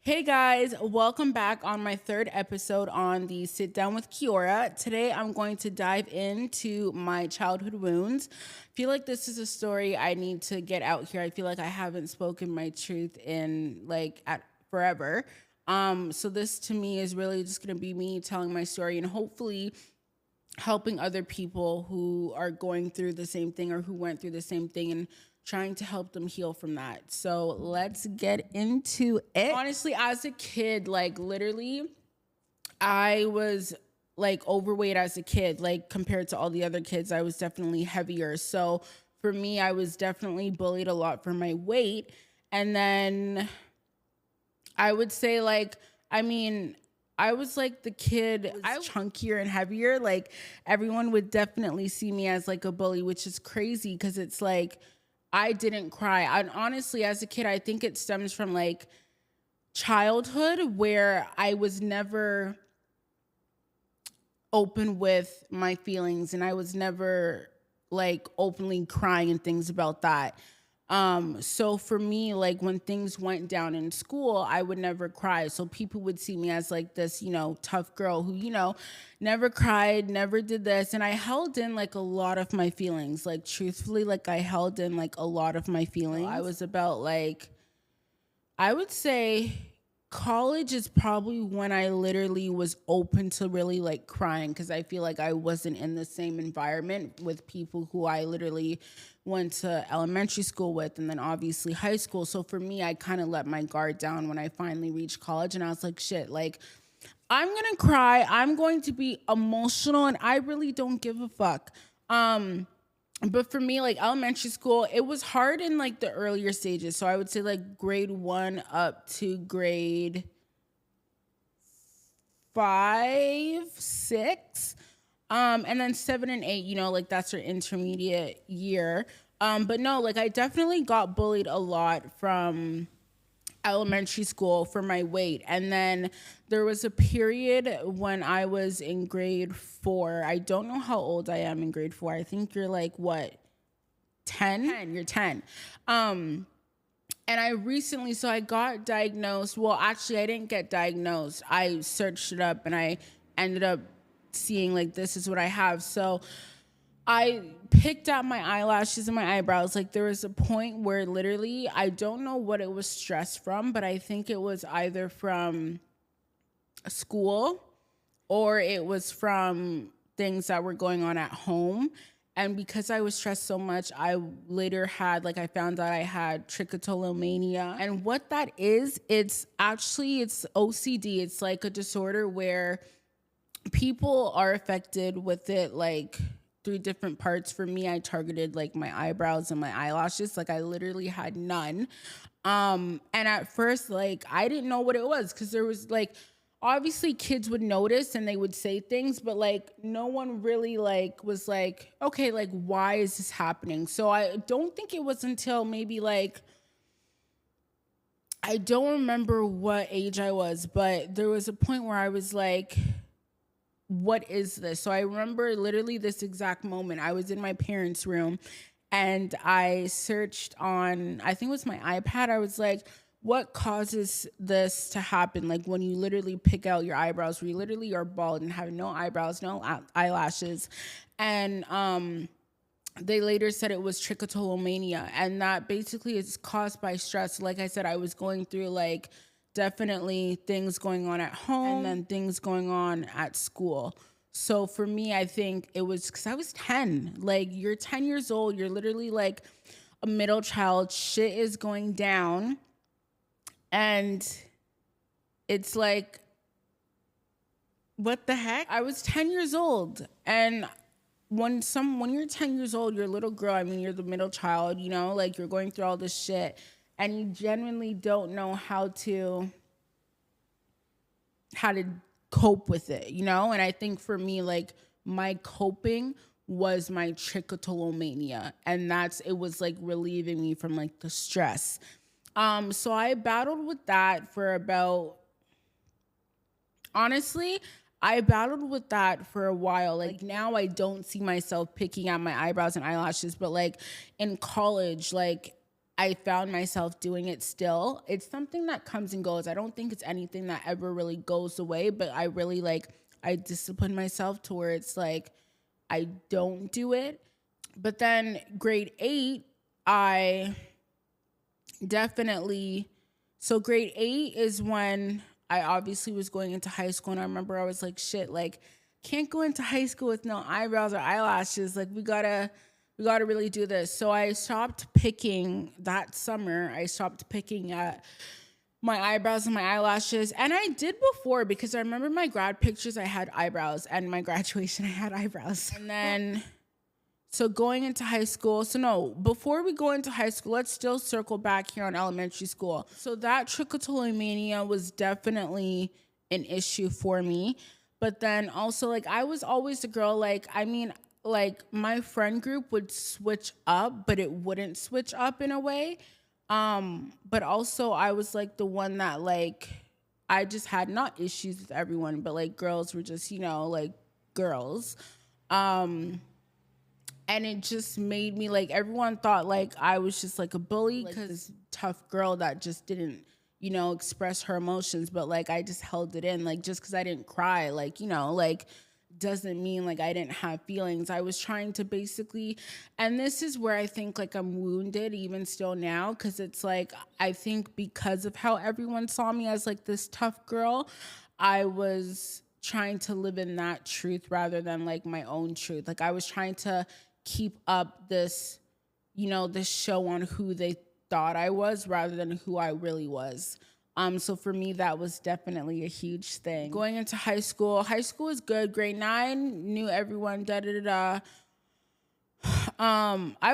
Hey guys, welcome back on my third episode on the Sit Down with Kiorah. Today I'm going to dive into my childhood wounds. I feel like this is a story I need to get out here. I feel like I haven't spoken my truth in at forever. So this to me is really just going to be me telling my story and hopefully helping other people who are going through the same thing or who went through the same thing and trying to help them heal from that. So let's get into it. Honestly, as a kid, literally, I was overweight as a kid, compared to all the other kids. I was definitely heavier. So for me, I was definitely bullied a lot for my weight. And then I would say I was the kid, I was chunkier and heavier. Everyone would definitely see me as a bully, which is crazy because it's I didn't cry. And honestly, as a kid, I think it stems from childhood where I was never open with my feelings and I was never openly crying and things about that. So for me, when things went down in school, I would never cry. So people would see me as this, tough girl who, never cried, never did this. And I held in a lot of my feelings. Truthfully, I held in a lot of my feelings. I was about I would say college is probably when I literally was open to really crying because I feel I wasn't in the same environment with people who I literally went to elementary school with and then obviously high school. So for me, I kind of let my guard down when I finally reached college and I was like, shit, I'm going to cry. I'm going to be emotional and I really don't give a fuck. But for me, elementary school, it was hard in the earlier stages. So I would say grade 1 up to grade 5, 6. And then 7 and 8, that's your intermediate year. But no, I definitely got bullied a lot from elementary school for my weight. And then there was a period when I was in grade 4. I don't know how old I am in grade 4. I think you're what? 10? You're 10. And I recently, so I got diagnosed. Well, actually, I didn't get diagnosed. I searched it up and I ended up seeing this is what I have. So I picked out my eyelashes and my eyebrows. There was a point where literally, I don't know what it was stress from, but I think it was either from school or it was from things that were going on at home. And because I was stressed so much, I later had, I found out I had trichotillomania. And what that is, it's OCD. It's a disorder where people are affected with it, through different parts. For me, I targeted my eyebrows and my eyelashes. I literally had none. And at first, I didn't know what it was because there was obviously kids would notice and they would say things, but no one really was okay, why is this happening? So I don't think it was until maybe I don't remember what age I was, but there was a point where I was what is this? So I remember literally this exact moment. I was in my parents' room and I searched on, I think it was my iPad. I was what causes this to happen? When you literally pick out your eyebrows, where you literally are bald and have no eyebrows, no eyelashes. And they later said it was trichotillomania. And that basically is caused by stress. Like I said, I was going through definitely things going on at home and then things going on at school. So for me, I think it was because I was 10. You're 10 years old. You're literally a middle child. Shit is going down. And it's what the heck? I was 10 years old. And when you're 10 years old, you're a little girl. I mean, you're the middle child, you're going through all this shit. And you genuinely don't know how to cope with it, And I think for me, my coping was my trichotillomania. And it was relieving me from the stress. So I battled with that for about, honestly, I battled with that for a while. Now I don't see myself picking out my eyebrows and eyelashes, but in college, I found myself doing it still. It's something that comes and goes. I don't think it's anything that ever really goes away, but I really I discipline myself to where it's like I don't do it. But then grade 8, I definitely, so grade 8 is when I obviously was going into high school, and I remember I was like, shit, like, can't go into high school with no eyebrows or eyelashes. Like, we gotta really do this. So I stopped picking that summer. I stopped picking at my eyebrows and my eyelashes. And I did before, because I remember my grad pictures, I had eyebrows, and my graduation, I had eyebrows. And then, so going into high school, so no, before we go into high school, let's still circle back here on elementary school. So that trichotillomania was definitely an issue for me. But then also, like, I was always the girl, like, I mean, like, my friend group would switch up, but it wouldn't switch up in a way. But also I was like the one that, like, I just had not issues with everyone, but like girls were just, like girls. And it just made me, like, everyone thought like I was just like a bully, because tough girl that just didn't, express her emotions. But like, I just held it in, like, just because I didn't cry, like, like, doesn't mean like I didn't have feelings. I was trying to basically, and this is where I think like I'm wounded even still now, because it's like, I think because of how everyone saw me as like this tough girl, I was trying to live in that truth rather than like my own truth. Like, I was trying to keep up this, this show on who they thought I was rather than who I really was. So for me, that was definitely a huge thing. Going into high school is good. Grade 9, knew everyone, I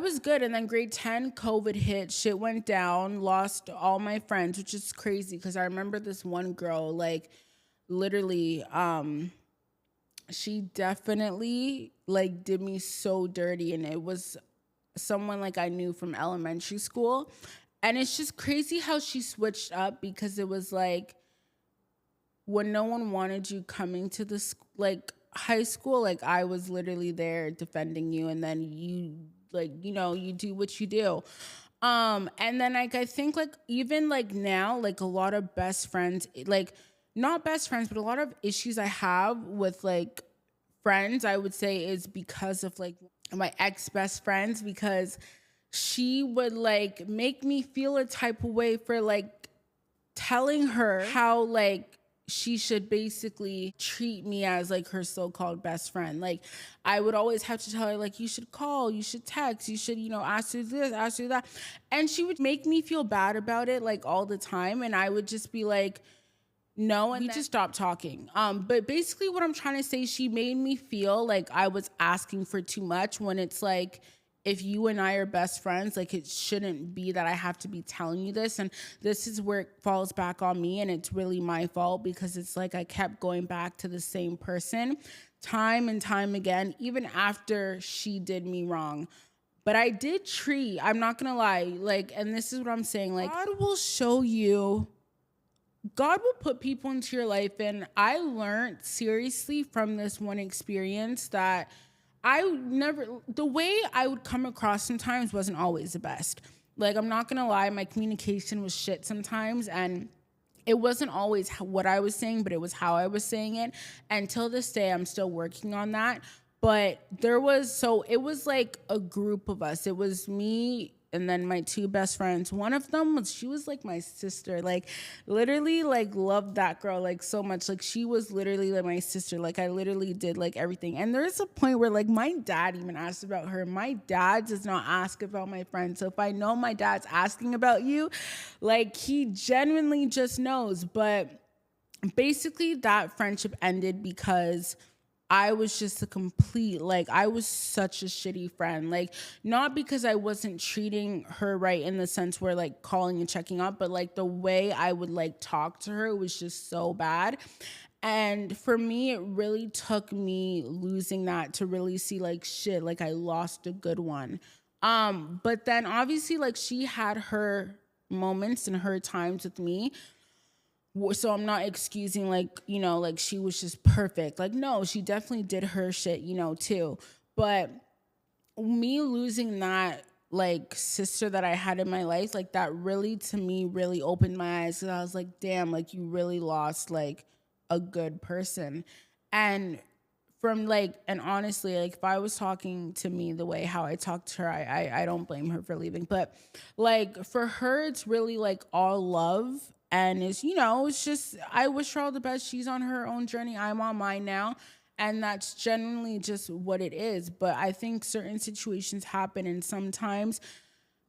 was good. And then grade 10, COVID hit, shit went down, lost all my friends, which is crazy, because I remember this one girl, like, literally, she definitely, like, did me so dirty, and it was someone, like, I knew from elementary school. And it's just crazy how she switched up, because it was like, when no one wanted you coming to this, like, high school, like, I was literally there defending you, and then you, like, you do what you do. And then, like, I think, like, even, like, now, like, a lot of best friends, like, not best friends, but a lot of issues I have with, like, friends, I would say, is because of, like, my ex-best friends, because she would, like, make me feel a type of way for, like, telling her how, like, she should basically treat me as, like, her so-called best friend. Like, I would always have to tell her, like, you should call, you should text, you should, ask her this, ask her that. And she would make me feel bad about it, like, all the time. And I would just be like, no, and we just stopped talking. But basically what I'm trying to say, she made me feel like I was asking for too much, when it's like, if you and I are best friends, like, it shouldn't be that I have to be telling you this. And this is where it falls back on me, and it's really my fault, because it's like I kept going back to the same person time and time again, even after she did me wrong. But I did treat, I'm not gonna lie, like, and this is what I'm saying, like, God will show you, God will put people into your life. And I learned seriously from this one experience that the way I would come across sometimes wasn't always the best. Like, I'm not gonna lie, my communication was shit sometimes, and it wasn't always what I was saying, but it was how I was saying it. And till this day, I'm still working on that. But it was like a group of us. It was me and then my two best friends. One of them she was like my sister, like, literally, like, loved that girl, like, so much. Like, she was literally like my sister. Like, I literally did like everything. And there's a point where, like, my dad even asked about her. My dad does not ask about my friend. So if I know my dad's asking about you, like, he genuinely just knows. But basically that friendship ended because I was just I was such a shitty friend. Like, not because I wasn't treating her right in the sense where, like, calling and checking up, but, like, the way I would, like, talk to her was just so bad. And for me, it really took me losing that to really see, like, shit, like, I lost a good one. But then obviously, like, she had her moments and her times with me. So I'm not excusing, like, like, she was just perfect. Like, no, she definitely did her shit, too. But me losing that, like sister that I had in my life, like that really to me really opened my eyes, because I was like, damn, like you really lost like a good person. And from like, and honestly, like if I was talking to me the way how I talked to her, I don't blame her for leaving. But like for her, it's really like all love. And it's, you know, it's just, I wish her all the best. She's on her own journey. I'm on mine now. And that's generally just what it is. But I think certain situations happen, and sometimes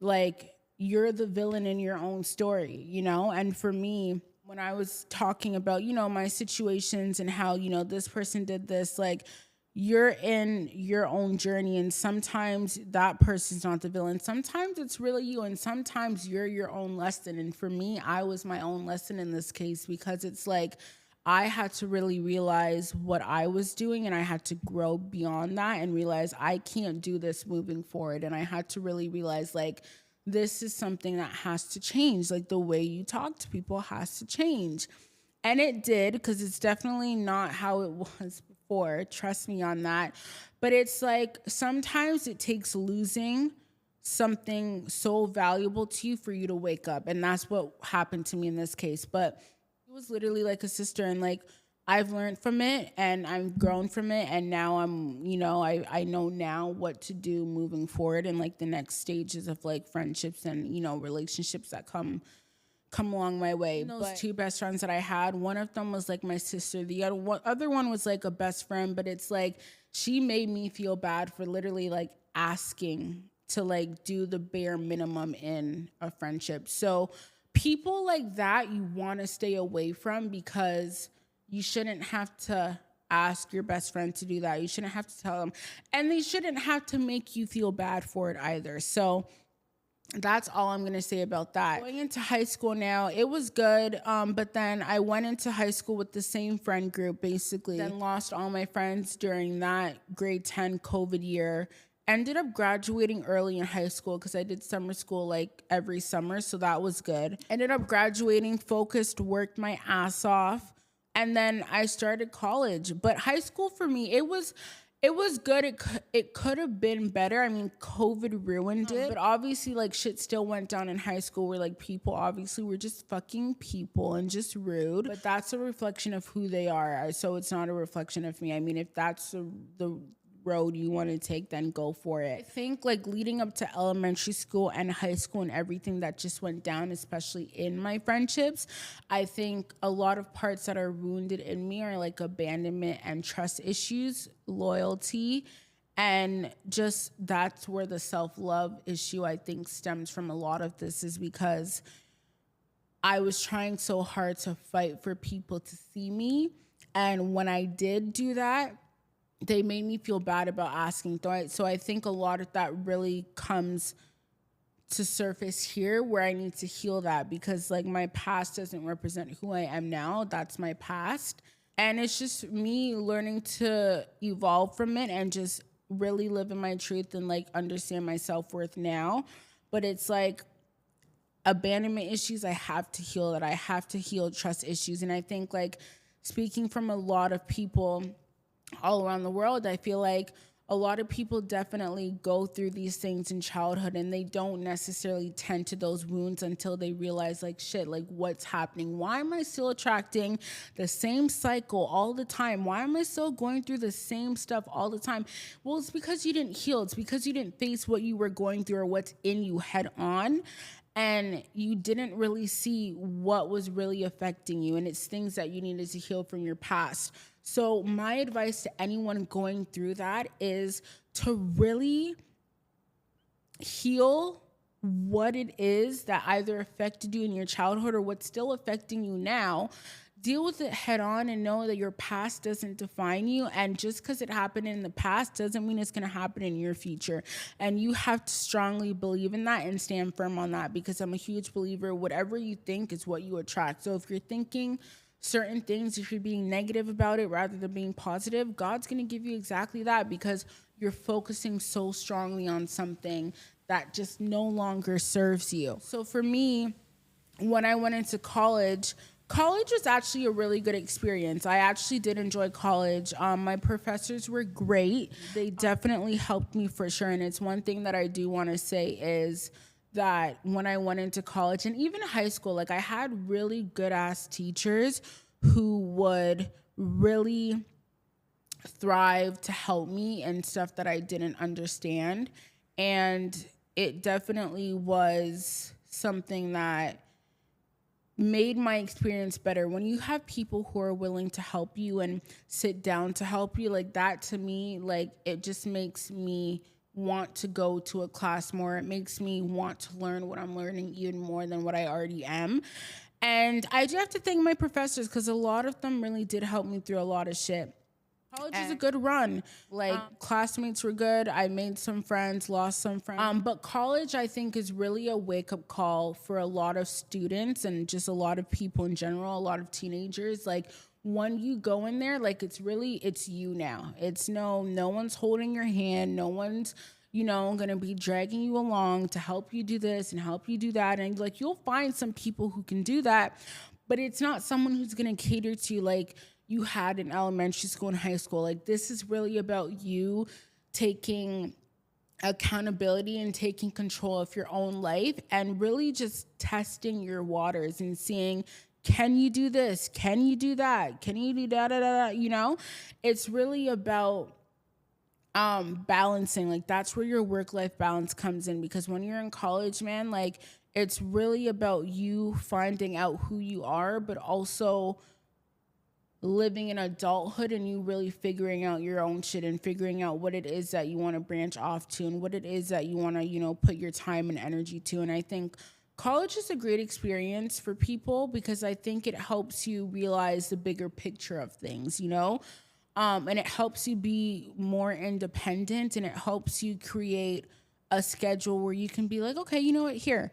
like you're the villain in your own story, you know? And for me, when I was talking about, you know, my situations and how, you know, this person did this, like you're in your own journey, and sometimes that person's not the villain. Sometimes it's really you, and sometimes you're your own lesson. And for me, I was my own lesson in this case, because it's like I had to really realize what I was doing, and I had to grow beyond that and realize I can't do this moving forward. And I had to really realize like this is something that has to change. Like the way you talk to people has to change. And it did, because it's definitely not how it was before. Trust me on that. But it's like sometimes it takes losing something so valuable to you for you to wake up. And that's what happened to me in this case. But it was literally like a sister, and like I've learned from it and I've grown from it, and now I'm, you know, I know now what to do moving forward, and like the next stages of like friendships and, you know, relationships that come along my way. And those two best friends that I had, one of them was like my sister. The other one was like a best friend, but it's like she made me feel bad for literally like asking to like do the bare minimum in a friendship. So people like that you want to stay away from, because you shouldn't have to ask your best friend to do that. You shouldn't have to tell them, and they shouldn't have to make you feel bad for it either. So that's all I'm going to say about that. Going into high school now, it was good. But then I went into high school with the same friend group, basically. Then lost all my friends during that grade 10 COVID year. Ended up graduating early in high school because I did summer school like every summer. So that was good. Ended up graduating, focused, worked my ass off. And then I started college. But high school for me, it was good. It could have been better. I mean, COVID ruined it. But obviously, like, shit still went down in high school where, like, people obviously were just fucking people and just rude. But that's a reflection of who they are. So it's not a reflection of me. I mean, if that's the road you want to take, then go for it. I think like leading up to elementary school and high school and everything that just went down, especially in my friendships, I think a lot of parts that are wounded in me are like abandonment and trust issues, loyalty, and just that's where the self-love issue I think stems from. A lot of this is because I was trying so hard to fight for people to see me, and when I did do that, they made me feel bad about asking. So I think a lot of that really comes to surface here, where I need to heal that, because like my past doesn't represent who I am now. That's my past. And it's just me learning to evolve from it and just really live in my truth and like understand my self-worth now. But it's like abandonment issues, I have to heal that. I have to heal trust issues. And I think like speaking from a lot of people all around the world, I feel like a lot of people definitely go through these things in childhood, and they don't necessarily tend to those wounds until they realize like, shit, like what's happening? Why am I still attracting the same cycle all the time? Why am I still going through the same stuff all the time? Well, it's because you didn't heal. It's because you didn't face what you were going through or what's in you head on. And you didn't really see what was really affecting you. And it's things that you needed to heal from your past. So my advice to anyone going through that is to really heal what it is that either affected you in your childhood or what's still affecting you now. Deal with it head on and know that your past doesn't define you. And just because it happened in the past doesn't mean it's going to happen in your future. And you have to strongly believe in that and stand firm on that, because I'm a huge believer, whatever you think is what you attract. So if you're thinking certain things, if you're being negative about it rather than being positive, God's going to give you exactly that, because you're focusing so strongly on something that just no longer serves you. So for me, when I went into college, College was actually a really good experience. I actually did enjoy college. My professors were great. They definitely helped me for sure. And it's one thing that I do want to say is that when I went into college and even high school, like I had really good ass teachers who would really thrive to help me and stuff that I didn't understand. And it definitely was something that made my experience better. When you have people who are willing to help you and sit down to help you, like that to me, like it just makes me want to go to a class more. It makes me want to learn what I'm learning even more than what I already am. And I do have to thank my professors because a lot of them really did help me through a lot of shit. College is a good run. Like classmates were good. I made some friends, lost some friends. But college, I think, is really a wake-up call for a lot of students and just a lot of people in general, a lot of teenagers. Like when you go in there, like it's you now. It's no one's holding your hand. No one's, gonna be dragging you along to help you do this and help you do that. And like you'll find some people who can do that, but it's not someone who's gonna cater to you like you had in elementary school and high school. Like this is really about you taking accountability and taking control of your own life and really just testing your waters and seeing, can you do this? Can you do that? Can you do da? It's really about balancing. Like that's where your work-life balance comes in, because when you're in college, man, like it's really about you finding out who you are, but also living in adulthood and you really figuring out your own shit and figuring out what it is that you want to branch off to and what it is that you want to, put your time and energy to. And I think college is a great experience for people because I think it helps you realize the bigger picture of things, and it helps you be more independent and it helps you create a schedule where you can be like, okay, you know what, here,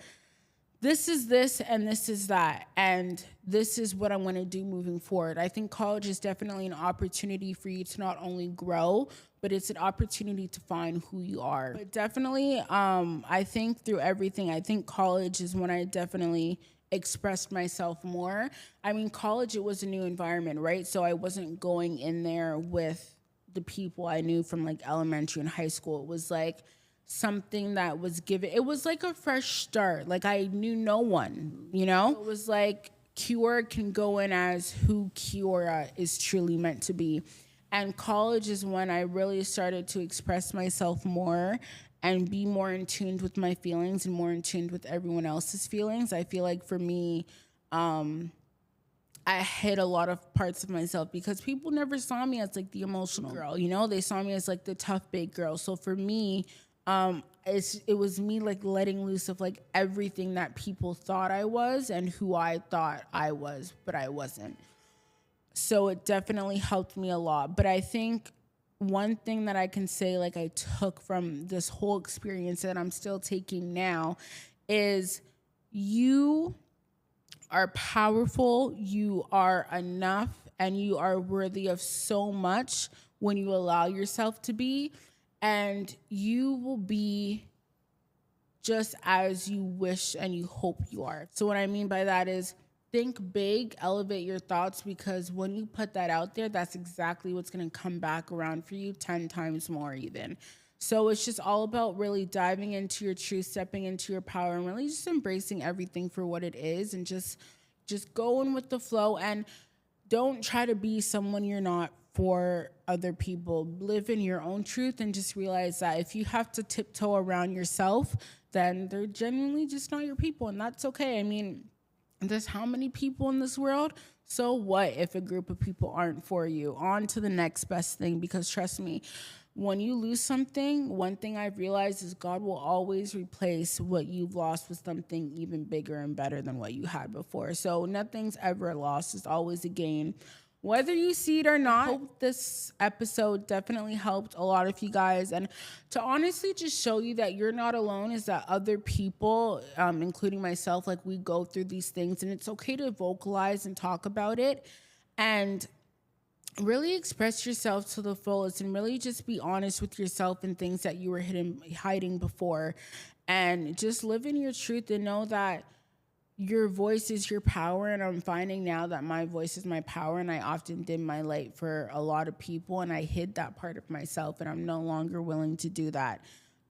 this is this and this is that, and this is what I'm going to do moving forward. I think college is definitely an opportunity for you to not only grow, but it's an opportunity to find who you are. But definitely, I think through everything, I think college is when I definitely expressed myself more. I mean, college, it was a new environment, right? So I wasn't going in there with the people I knew from like elementary and high school. It was like something that was given. It was like a fresh start. Like I knew no one, It was like Kiorah can go in as who Kiorah is truly meant to be. And college is when I really started to express myself more and be more in tune with my feelings and more in tune with everyone else's feelings. I feel like for me, I hid a lot of parts of myself because people never saw me as like the emotional girl, They saw me as like the tough big girl. So for me, it was me like letting loose of like everything that people thought I was and who I thought I was, but I wasn't. So it definitely helped me a lot. But I think one thing that I can say like I took from this whole experience that I'm still taking now is you are powerful, you are enough, and you are worthy of so much when you allow yourself to be. And you will be just as you wish and you hope you are. So what I mean by that is think big, elevate your thoughts, because when you put that out there, that's exactly what's going to come back around for you 10 times more even. So it's just all about really diving into your truth, stepping into your power, and really just embracing everything for what it is and just going with the flow. And don't try to be someone you're not for other people. Live in your own truth and just realize that if you have to tiptoe around yourself, then they're genuinely just not your people, and that's okay. I mean, there's how many people in this world? So what if a group of people aren't for you? On to the next best thing, because trust me, when you lose something, one thing I've realized is God will always replace what you've lost with something even bigger and better than what you had before. So nothing's ever lost. It's always a gain, whether you see it or not. I hope this episode definitely helped a lot of you guys. And to honestly just show you that you're not alone is that other people, including myself, like we go through these things, and it's okay to vocalize and talk about it and really express yourself to the fullest and really just be honest with yourself and things that you were hiding before, and just live in your truth and know that your voice is your power, and I'm finding now that my voice is my power, and I often dim my light for a lot of people, and I hid that part of myself, and I'm no longer willing to do that.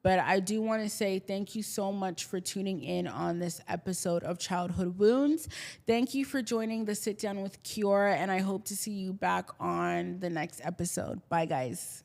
But I do want to say thank you so much for tuning in on this episode of Childhood Wounds. Thank you for joining the Sit Down with Kiorah, and I hope to see you back on the next episode. Bye, guys.